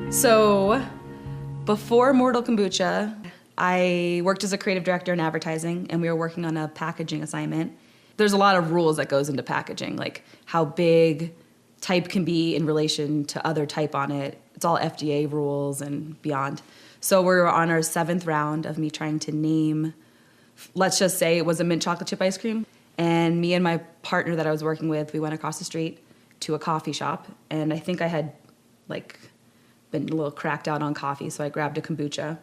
So before Mortal Kombucha, I worked as a creative director in advertising, and we were working on a packaging assignment. There's a lot of rules that goes into packaging, like how big type can be in relation to other type on it. It's all FDA rules and beyond. So we're on our 7th round of me trying to name, let's just say it was a mint chocolate chip ice cream. And me and my partner that I was working with, we went across the street to a coffee shop. And I think I had been a little cracked out on coffee, so I grabbed a kombucha.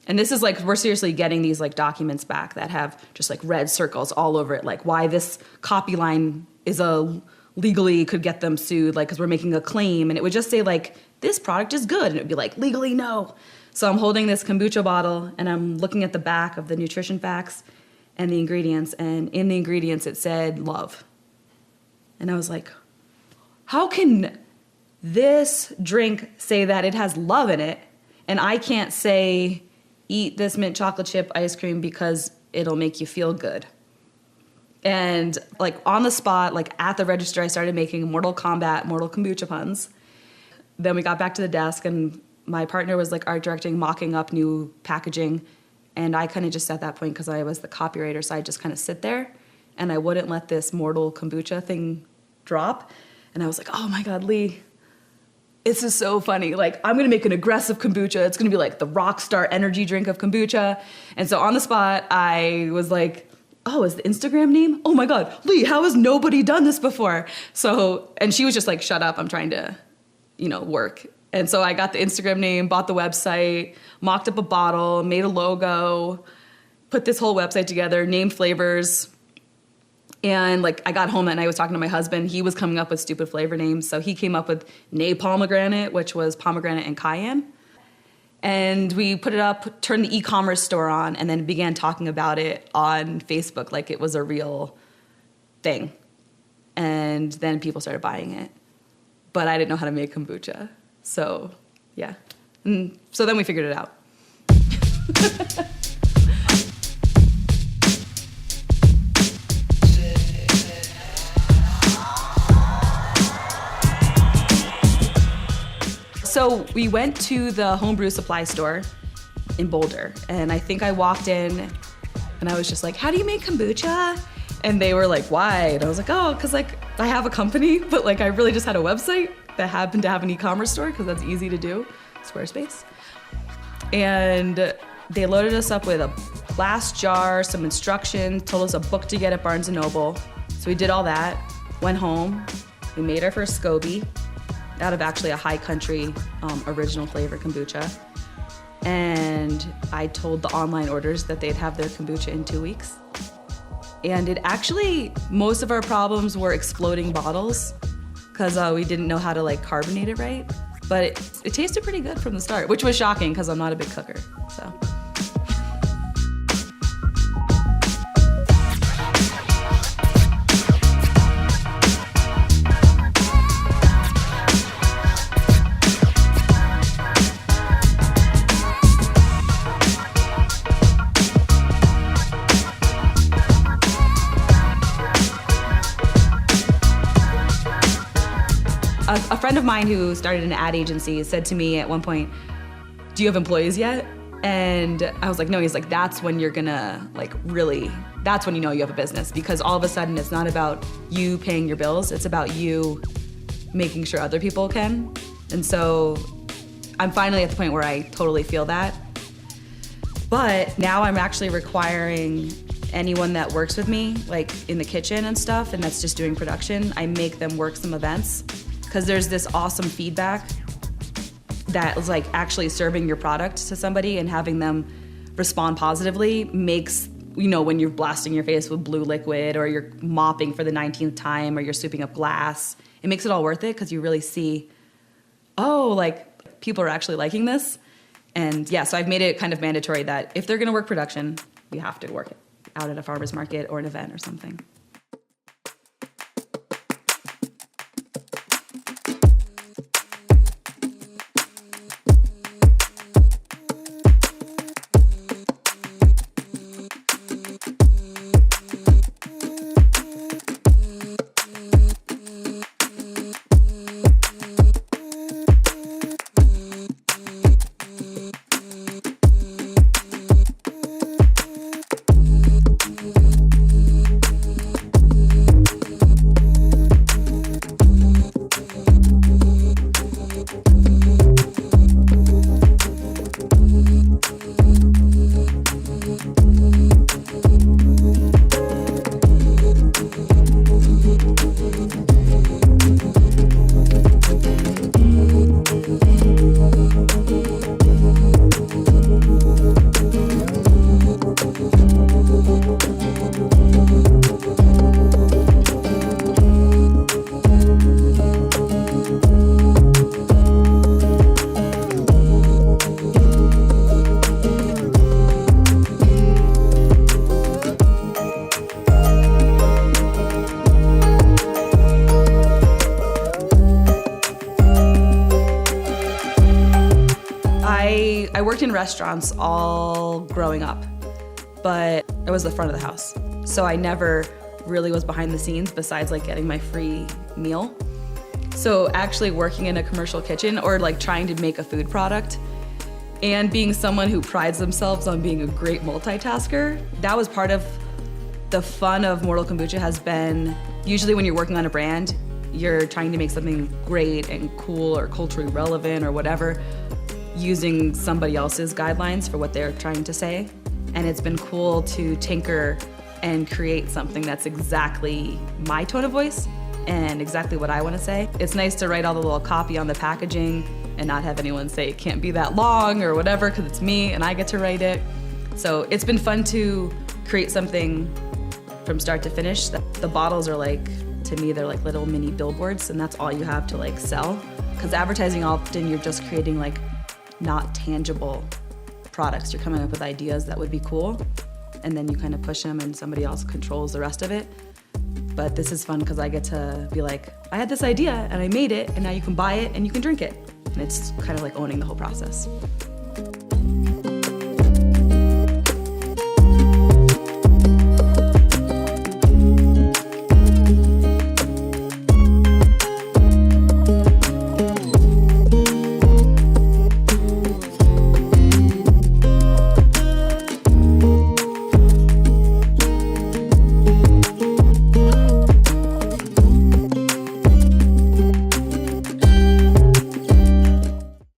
And this is we're seriously getting these documents back that have just red circles all over it, why this copy line is legally could get them sued, because we're making a claim. And it would just say this product is good, and it would be legally no. So I'm holding this kombucha bottle, and I'm looking at the back of the nutrition facts and the ingredients, and in the ingredients it said love. And I was like, how can this drink say that it has love in it, and I can't say eat this mint chocolate chip ice cream because it'll make you feel good? And on the spot, at the register, I started making Mortal Kombucha puns. Then we got back to the desk, and my partner was art directing, mocking up new packaging. And I kind of just at that point, because I was the copywriter, so I just kind of sit there, and I wouldn't let this Mortal Kombucha thing drop. And I was like, oh my God, Lee, this is so funny. I'm going to make an aggressive kombucha. It's going to be the rock star energy drink of kombucha. And so on the spot, I was like, oh, is the Instagram name? Oh my God, Lee, how has nobody done this before? And she was just shut up. I'm trying to, work. And so I got the Instagram name, bought the website, mocked up a bottle, made a logo, put this whole website together, named flavors. And I got home that night, I was talking to my husband. He was coming up with stupid flavor names. So he came up with Nay Pomegranate, which was pomegranate and cayenne. And we put it up, turned the e-commerce store on, and then began talking about it on Facebook like it was a real thing. And then people started buying it. But I didn't know how to make kombucha. So, yeah. And so then we figured it out. So we went to the homebrew supply store in Boulder, and I think I walked in, and I was just like, how do you make kombucha? And they were like, why? And I was like, oh, because I have a company, but I really just had a website that happened to have an e-commerce store, because that's easy to do, Squarespace. And they loaded us up with a glass jar, some instructions, told us a book to get at Barnes & Noble. So we did all that, went home, we made our first SCOBY, out of actually a high country original flavor kombucha. And I told the online orders that they'd have their kombucha in 2 weeks. And it actually, most of our problems were exploding bottles, because we didn't know how to carbonate it right. But it tasted pretty good from the start, which was shocking because I'm not a big cooker, so. A friend of mine who started an ad agency said to me at one point, do you have employees yet? And I was like, no. He's like, that's when you're gonna really, that's when you know you have a business, because all of a sudden it's not about you paying your bills, it's about you making sure other people can. And so I'm finally at the point where I totally feel that. But now I'm actually requiring anyone that works with me, in the kitchen and stuff, and that's just doing production, I make them work some events. Because there's this awesome feedback that is actually serving your product to somebody and having them respond positively makes, when you're blasting your face with blue liquid, or you're mopping for the 19th time, or you're sweeping up glass, it makes it all worth it, because you really see, oh, people are actually liking this. And yeah, so I've made it kind of mandatory that if they're gonna work production, we have to work it out at a farmer's market or an event or something. I worked in restaurants all growing up, but I was the front of the house. So I never really was behind the scenes besides like getting my free meal. So actually working in a commercial kitchen or like trying to make a food product and being someone who prides themselves on being a great multitasker, that was part of the fun of Mortal Kombucha. Has been usually when you're working on a brand, you're trying to make something great and cool or culturally relevant or whatever, using somebody else's guidelines for what they're trying to say. And it's been cool to tinker and create something that's exactly my tone of voice and exactly what I want to say. It's nice to write all the little copy on the packaging and not have anyone say it can't be that long or whatever, because it's me and I get to write it. So it's been fun to create something from start to finish. The bottles are like, to me, they're like little mini billboards, and that's all you have to like sell. Because advertising, often you're just creating like not tangible products. You're coming up with ideas that would be cool, and then you kind of push them and somebody else controls the rest of it. But this is fun because I get to be like, I had this idea and I made it, and now you can buy it and you can drink it. And it's kind of like owning the whole process.